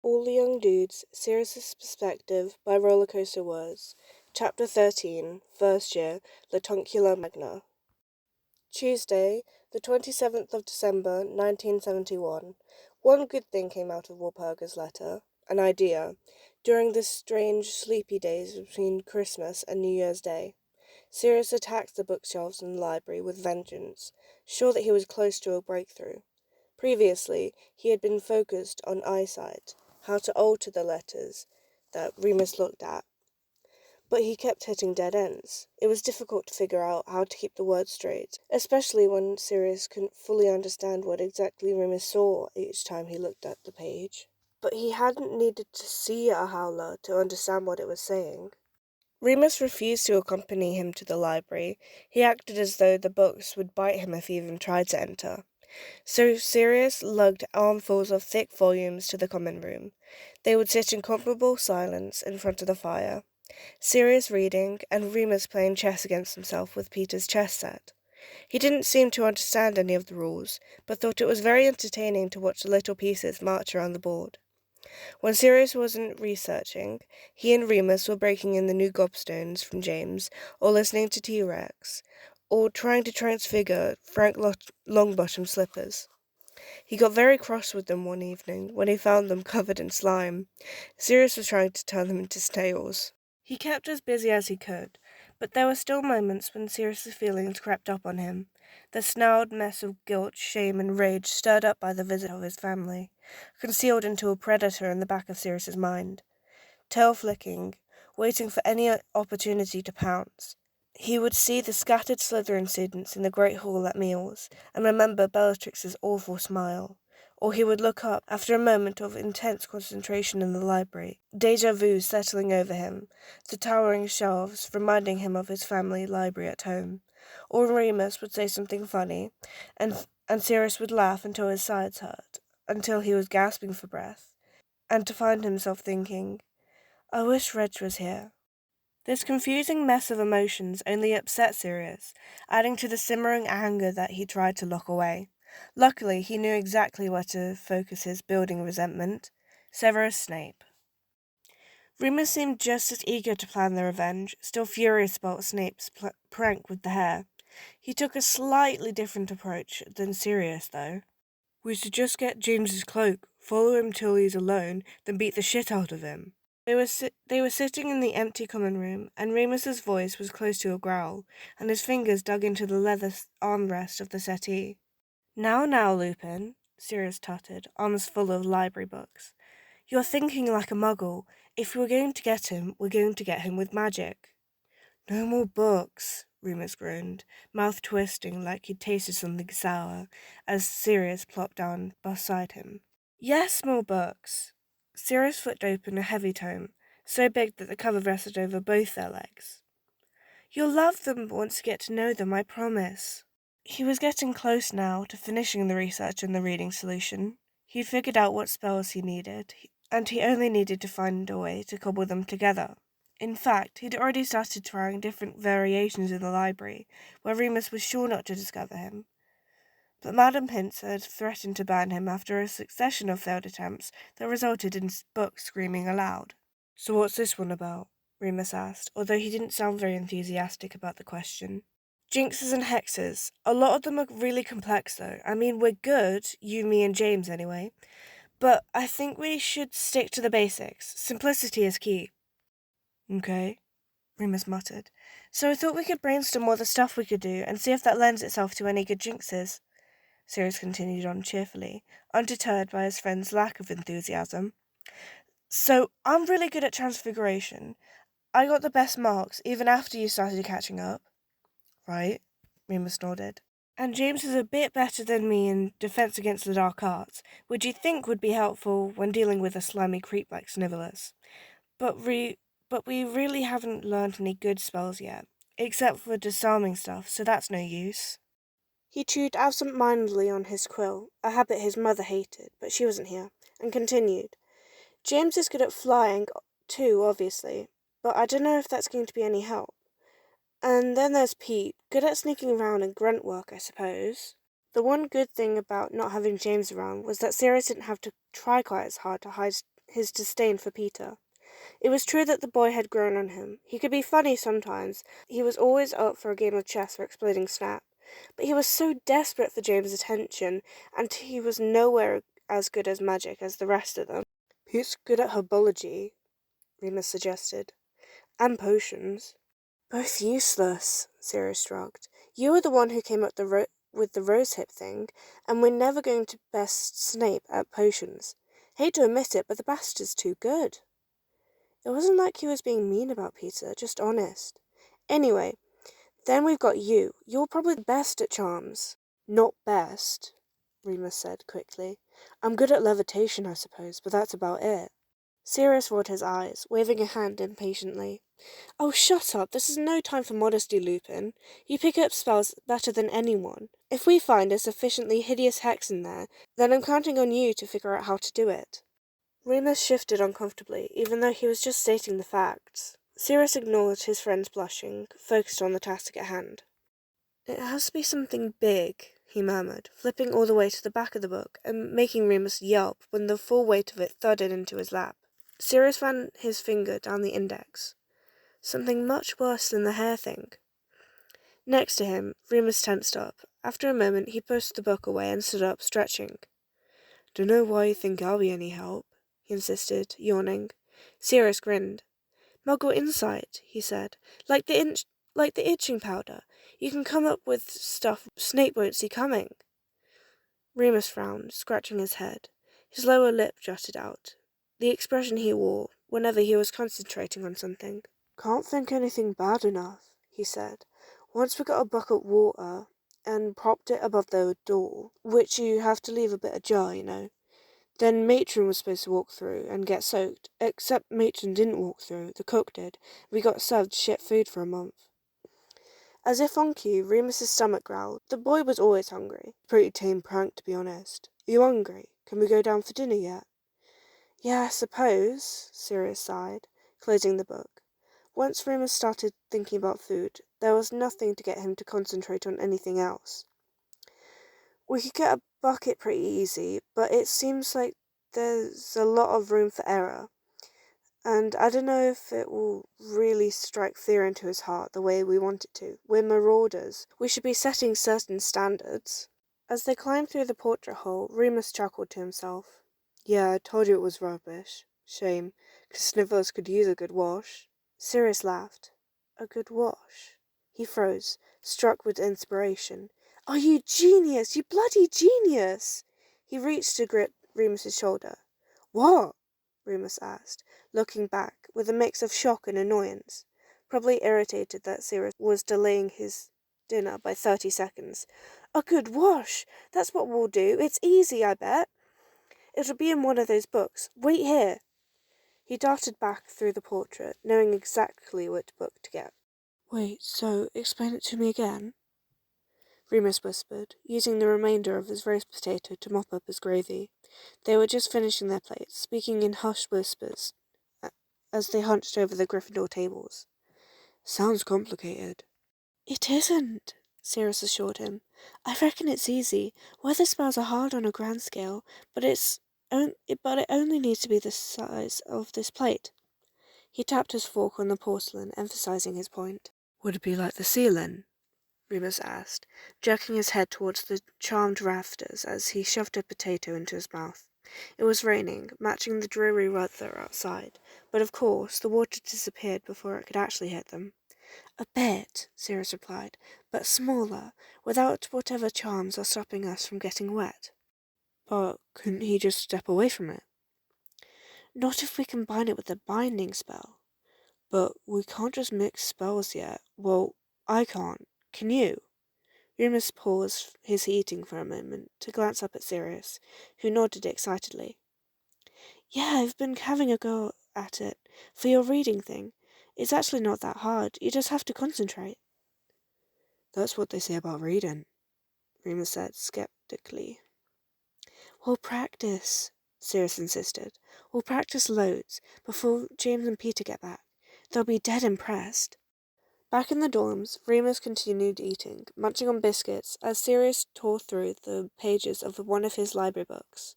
All the Young Dudes, Sirius's Perspective by Rollercoaster Words. Chapter 13, First Year, Lectunula Magna. Tuesday, the 27th of December, 1971. One good thing came out of Walpurga's letter. An idea. During the strange, sleepy days between Christmas and New Year's Day, Sirius attacked the bookshelves in the library with vengeance, sure that he was close to a breakthrough. Previously, he had been focused on eyesight, how to alter the letters that Remus looked at, but he kept hitting dead ends. It was difficult to figure out how to keep the words straight, especially when Sirius couldn't fully understand what exactly Remus saw each time he looked at the page. But he hadn't needed to see a howler to understand what it was saying. Remus refused to accompany him to the library. He acted as though the books would bite him if he even tried to enter. So Sirius lugged armfuls of thick volumes to the common room. They would sit in comfortable silence in front of the fire, Sirius reading, and Remus playing chess against himself with Peter's chess set. He didn't seem to understand any of the rules, but thought it was very entertaining to watch the little pieces march around the board. When Sirius wasn't researching, he and Remus were breaking in the new gobstones from James, or listening to T-Rex, or trying to transfigure Frank Longbottom's slippers. He got very cross with them one evening when he found them covered in slime. Sirius was trying to turn them into snails. He kept as busy as he could, but there were still moments when Sirius's feelings crept up on him, the snarled mess of guilt, shame, and rage stirred up by the visit of his family, concealed into a predator in the back of Sirius's mind, tail flicking, waiting for any opportunity to pounce. He would see the scattered Slytherin students in the Great Hall at meals, and remember Bellatrix's awful smile. Or he would look up, after a moment of intense concentration in the library, déjà vu settling over him, the towering shelves reminding him of his family library at home. Or Remus would say something funny, and Sirius would laugh until his sides hurt, until he was gasping for breath, and to find himself thinking, "I wish Reg was here." This confusing mess of emotions only upset Sirius, adding to the simmering anger that he tried to lock away. Luckily, he knew exactly where to focus his building resentment. Severus Snape. Remus seemed just as eager to plan the revenge, still furious about Snape's prank with the hair. He took a slightly different approach than Sirius, though. "We should just get James's cloak, follow him till he's alone, then beat the shit out of him." They were sitting in the empty common room, and Remus's voice was close to a growl, and his fingers dug into the leather armrest of the settee. Now, Lupin," Sirius tutted, arms full of library books. "You're thinking like a muggle. If we're going to get him, we're going to get him with magic." "No more books," Remus groaned, mouth twisting like he'd tasted something sour, as Sirius plopped down beside him. "Yes, more books." Sirius flicked open a heavy tome, so big that the cover rested over both their legs. "You'll love them once you get to know them, I promise." He was getting close now to finishing the research and the reading solution. He'd figured out what spells he needed, and he only needed to find a way to cobble them together. In fact, he'd already started trying different variations in the library, where Remus was sure not to discover him. But Madam Pince had threatened to ban him after a succession of failed attempts that resulted in books screaming aloud. "So what's this one about?" Remus asked, although he didn't sound very enthusiastic about the question. "Jinxes and hexes. A lot of them are really complex, though. I mean, we're good, you, me, and James, anyway. But I think we should stick to the basics. Simplicity is key." "Okay," Remus muttered. "So I thought we could brainstorm all the stuff we could do and see if that lends itself to any good jinxes," Sirius continued on cheerfully, undeterred by his friend's lack of enthusiasm. "So, I'm really good at transfiguration. I got the best marks, even after you started catching up." "Right," Remus nodded. "And James is a bit better than me in defense against the dark arts, which you'd think would be helpful when dealing with a slimy creep like Snivelus. But we really haven't learned any good spells yet, except for disarming stuff, so that's no use." He chewed absent-mindedly on his quill, a habit his mother hated, but she wasn't here, and continued. "James is good at flying, too, obviously, but I don't know if that's going to be any help. And then there's Pete, good at sneaking around and grunt work, I suppose." The one good thing about not having James around was that Sirius didn't have to try quite as hard to hide his disdain for Peter. It was true that the boy had grown on him. He could be funny sometimes. He was always up for a game of chess or exploding snap. But he was so desperate for James's attention, and he was nowhere as good as magic as the rest of them. Pete's good at herbology, Remus suggested. And potions. Both useless, Sirius shrugged. You were the one who came up with the rosehip thing, and we're never going to best Snape at potions. Hate to admit it, but the bastard's too good. It wasn't like he was being mean about Peter, just honest. Anyway, then we've got you. You're probably the best at charms. Not best, Remus said quickly. I'm good at levitation, I suppose, but that's about it. Sirius rolled his eyes, waving a hand impatiently. Oh, shut up. This is no time for modesty, Lupin. You pick up spells better than anyone. If we find a sufficiently hideous hex in there, then I'm counting on you to figure out how to do it. Remus shifted uncomfortably, even though he was just stating the facts. Sirius ignored his friend's blushing, focused on the task at hand. It has to be something big, he murmured, flipping all the way to the back of the book and making Remus yelp when the full weight of it thudded into his lap. Sirius ran his finger down the index. Something much worse than the hair thing. Next to him, Remus tensed up. After a moment, he pushed the book away and stood up, stretching. Dunno why you think I'll be any help, he insisted, yawning. Sirius grinned. Muggle insight, he said. Like the itching powder. You can come up with stuff Snape won't see coming. Remus frowned, scratching his head. His lower lip jutted out. The expression he wore whenever he was concentrating on something. Can't think anything bad enough, he said. Once we got a bucket of water and propped it above the door, which you have to leave a bit ajar, you know. Then Matron was supposed to walk through and get soaked, except Matron didn't walk through, the cook did. We got served shit food for a month. As if on cue, Remus's stomach growled. The boy was always hungry. Pretty tame prank, to be honest. Are you hungry? Can we go down for dinner yet? Yeah, I suppose, Sirius sighed, closing the book. Once Remus started thinking about food, there was nothing to get him to concentrate on anything else. We could get a bucket pretty easy, but it seems like there's a lot of room for error. And I don't know if it will really strike fear into his heart the way we want it to. We're marauders. We should be setting certain standards. As they climbed through the portrait hole, Remus chuckled to himself. Yeah, I told you it was rubbish. Shame, 'cause Sniffles could use a good wash. Sirius laughed. A good wash? He froze, struck with inspiration. Oh, you genius! You bloody genius! He reached to grip Remus's shoulder. What? Remus asked, looking back with a mix of shock and annoyance, probably irritated that Sirius was delaying his dinner by 30 seconds. A good wash! That's what we'll do. It's easy, I bet. It'll be in one of those books. Wait here. He darted back through the portrait, knowing exactly which book to get. Wait, so explain it to me again? Remus whispered, using the remainder of his roast potato to mop up his gravy. They were just finishing their plates, speaking in hushed whispers as they hunched over the Gryffindor tables. Sounds complicated. It isn't, Sirius assured him. I reckon it's easy. Weather spells are hard on a grand scale, but it only needs to be the size of this plate. He tapped his fork on the porcelain, emphasizing his point. Would it be like the ceiling? Remus asked, jerking his head towards the charmed rafters as he shoved a potato into his mouth. It was raining, matching the dreary weather outside, but of course the water disappeared before it could actually hit them. A bit, Sirius replied, but smaller, without whatever charms are stopping us from getting wet. But couldn't he just step away from it? Not if we combine it with the binding spell. But we can't just mix spells yet. Well, I can't. Can you? Remus paused his eating for a moment to glance up at Sirius, who nodded excitedly. Yeah, I've been having a go at it for your reading thing. It's actually not that hard. You just have to concentrate. That's what they say about reading, Remus said skeptically. We'll practice, Sirius insisted. We'll practice loads before James and Peter get back. They'll be dead impressed. Back in the dorms, Remus continued eating, munching on biscuits, as Sirius tore through the pages of one of his library books.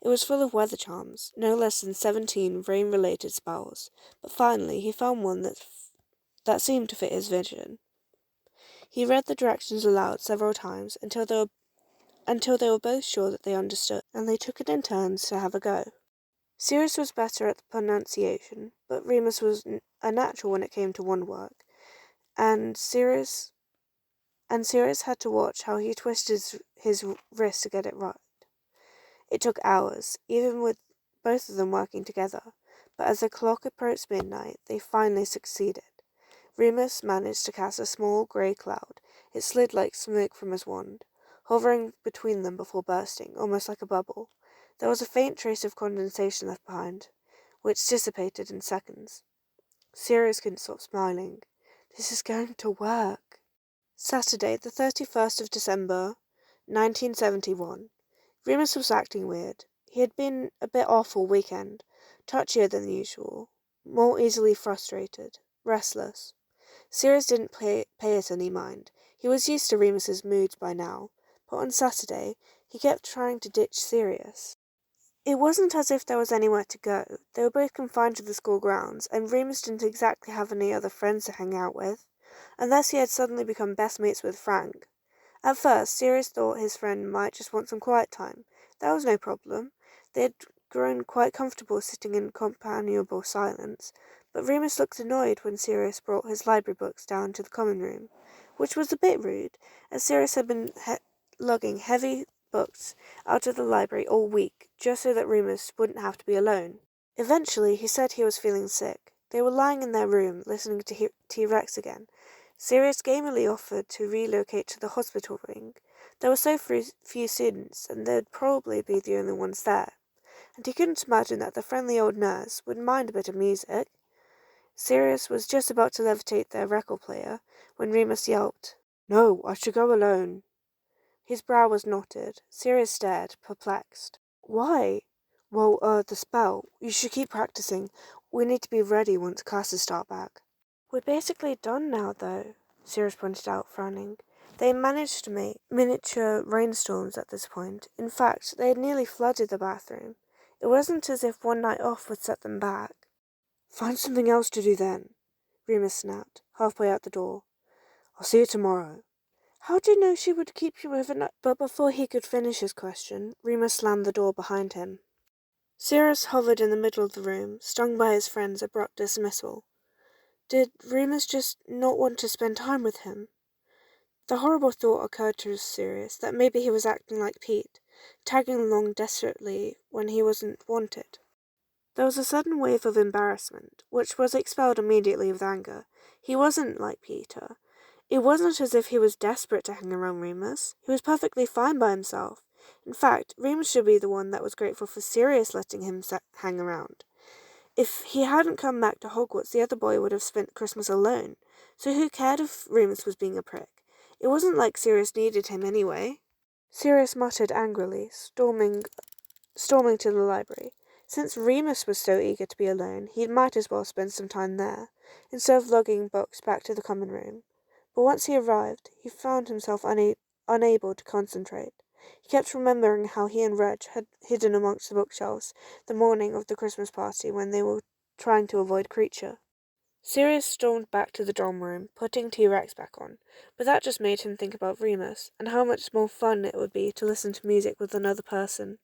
It was full of weather charms, no less than 17 rain-related spells, but finally he found one that seemed to fit his vision. He read the directions aloud several times until they were both sure that they understood, and they took it in turns to have a go. Sirius was better at the pronunciation, but Remus was a natural when it came to wand work, and Sirius had to watch how he twisted his wrist to get it right. It took hours, even with both of them working together, but as the clock approached midnight, they finally succeeded. Remus managed to cast a small grey cloud. It slid like smoke from his wand, hovering between them before bursting, almost like a bubble. There was a faint trace of condensation left behind, which dissipated in seconds. Sirius couldn't stop smiling. This is going to work. Saturday, the 31st of December, 1971. Remus was acting weird. He had been a bit off all weekend, touchier than usual, more easily frustrated, restless. Sirius didn't pay it any mind. He was used to Remus's moods by now, but on Saturday he kept trying to ditch Sirius. It wasn't as if there was anywhere to go. They were both confined to the school grounds, and Remus didn't exactly have any other friends to hang out with, unless he had suddenly become best mates with Frank. At first, Sirius thought his friend might just want some quiet time. That was no problem. They had grown quite comfortable sitting in companionable silence, but Remus looked annoyed when Sirius brought his library books down to the common room, which was a bit rude, as Sirius had been lugging heavy books out of the library all week, just so that Remus wouldn't have to be alone. Eventually, he said he was feeling sick. They were lying in their room, listening to T-Rex again. Sirius gamely offered to relocate to the hospital wing. There were so few students, and they'd probably be the only ones there, and he couldn't imagine that the friendly old nurse would mind a bit of music. Sirius was just about to levitate their record player when Remus yelped, "No, I should go alone." His brow was knotted. Sirius stared, perplexed. "Why?" "Well, the spell. You should keep practicing. We need to be ready once classes start back." "We're basically done now, though," Sirius pointed out, frowning. They managed to make miniature rainstorms at this point. In fact, they had nearly flooded the bathroom. It wasn't as if one night off would set them back. "Find something else to do then," Remus snapped, halfway out the door. "I'll see you tomorrow." "How do you know she would keep you overnight?" But before he could finish his question, Remus slammed the door behind him. Sirius hovered in the middle of the room, stung by his friend's abrupt dismissal. Did Remus just not want to spend time with him? The horrible thought occurred to Sirius that maybe he was acting like Pete, tagging along desperately when he wasn't wanted. There was a sudden wave of embarrassment, which was expelled immediately with anger. He wasn't like Peter. It wasn't as if he was desperate to hang around Remus. He was perfectly fine by himself. In fact, Remus should be the one that was grateful for Sirius letting him hang around. If he hadn't come back to Hogwarts, the other boy would have spent Christmas alone. So who cared if Remus was being a prick? It wasn't like Sirius needed him anyway. Sirius muttered angrily, storming to the library. Since Remus was so eager to be alone, he might as well spend some time there, instead of lugging books back to the common room. But once he arrived, he found himself unable to concentrate. He kept remembering how he and Reg had hidden amongst the bookshelves the morning of the Christmas party when they were trying to avoid Creature. Sirius stormed back to the dorm room, putting T-Rex back on, but that just made him think about Remus, and how much more fun it would be to listen to music with another person.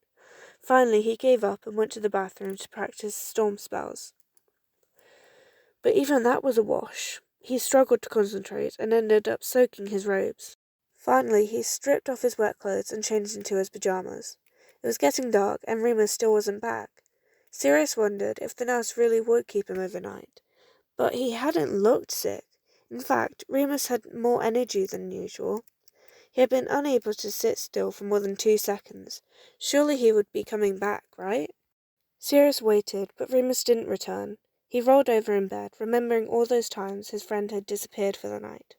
Finally, he gave up and went to the bathroom to practice storm spells. But even that was a wash. He struggled to concentrate and ended up soaking his robes. Finally, he stripped off his wet clothes and changed into his pajamas. It was getting dark, and Remus still wasn't back. Sirius wondered if the nurse really would keep him overnight. But he hadn't looked sick. In fact, Remus had more energy than usual. He had been unable to sit still for more than 2 seconds. Surely he would be coming back, right? Sirius waited, but Remus didn't return. He rolled over in bed, remembering all those times his friend had disappeared for the night.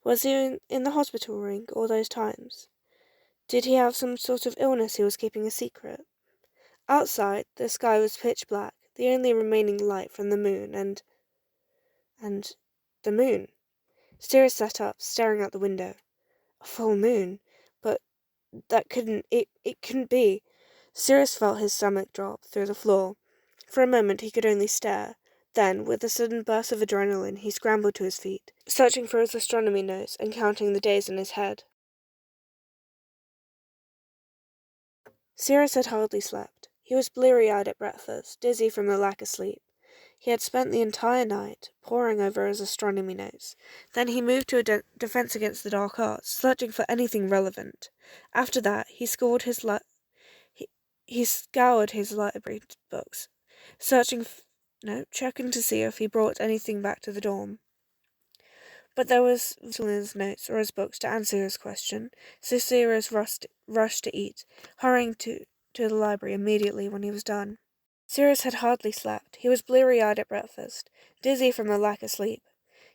Was he in the hospital ring all those times? Did he have some sort of illness he was keeping a secret? Outside, the sky was pitch black, the only remaining light from the moon and the moon. Sirius sat up, staring out the window. A full moon? But that it couldn't be. Sirius felt his stomach drop through the floor. For a moment he could only stare. Then, with a sudden burst of adrenaline, he scrambled to his feet, searching for his astronomy notes and counting the days in his head. Sirius had hardly slept. He was bleary-eyed at breakfast, dizzy from the lack of sleep. He had spent the entire night poring over his astronomy notes. Then he moved to a defense against the dark arts, searching for anything relevant. After that, he scoured his library books, checking to see if he brought anything back to the dorm. But there was little in his notes or his books to answer his question, so Sirius rushed to eat, hurrying to the library immediately when he was done. Sirius had hardly slept. He was bleary-eyed at breakfast, dizzy from the lack of sleep.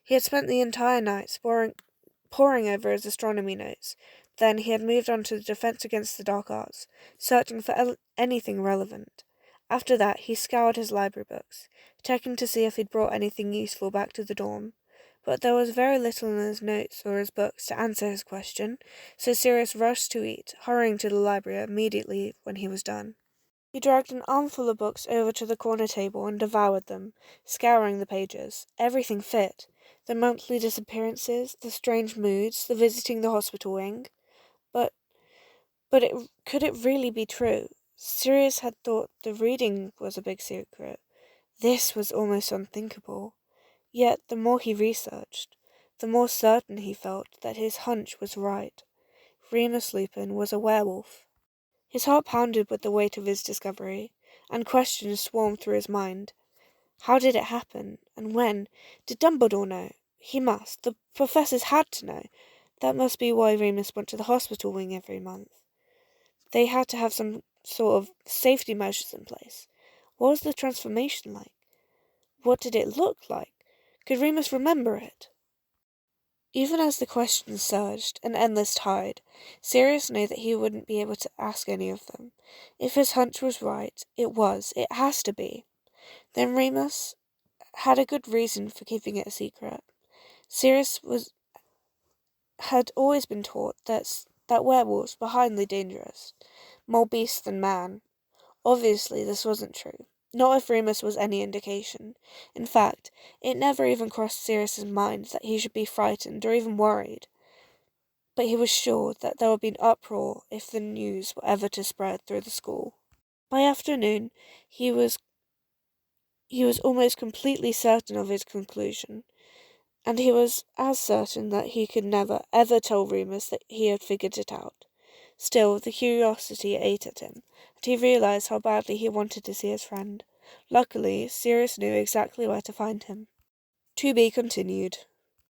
He had spent the entire night poring over his astronomy notes. Then he had moved on to the defense against the dark arts, searching for anything relevant. After that, he scoured his library books, checking to see if he'd brought anything useful back to the dorm. But there was very little in his notes or his books to answer his question, so Sirius rushed to eat, hurrying to the library immediately when he was done. He dragged an armful of books over to the corner table and devoured them, scouring the pages. Everything fit. The monthly disappearances, the strange moods, the visiting the hospital wing. But could it really be true? Sirius had thought the reading was a big secret. This was almost unthinkable. Yet the more he researched, the more certain he felt that his hunch was right. Remus Lupin was a werewolf. His heart pounded with the weight of his discovery, and questions swarmed through his mind. How did it happen? And when? Did Dumbledore know? He must. The professors had to know. That must be why Remus went to the hospital wing every month. They had to have some sort of safety measures in place. What was the transformation like? What did it look like? Could Remus remember it? Even as the questions surged, an endless tide, Sirius knew that he wouldn't be able to ask any of them. If his hunch was right, it has to be. Then Remus had a good reason for keeping it a secret. Sirius had always been taught that werewolves were highly dangerous, more beast than man. Obviously, this wasn't true. Not if Remus was any indication. In fact, it never even crossed Sirius's mind that he should be frightened or even worried. But he was sure that there would be an uproar if the news were ever to spread through the school. By afternoon, he was almost completely certain of his conclusion, and he was as certain that he could never, ever tell Remus that he had figured it out. Still, the curiosity ate at him, and he realized how badly he wanted to see his friend. Luckily, Sirius knew exactly where to find him. To be continued.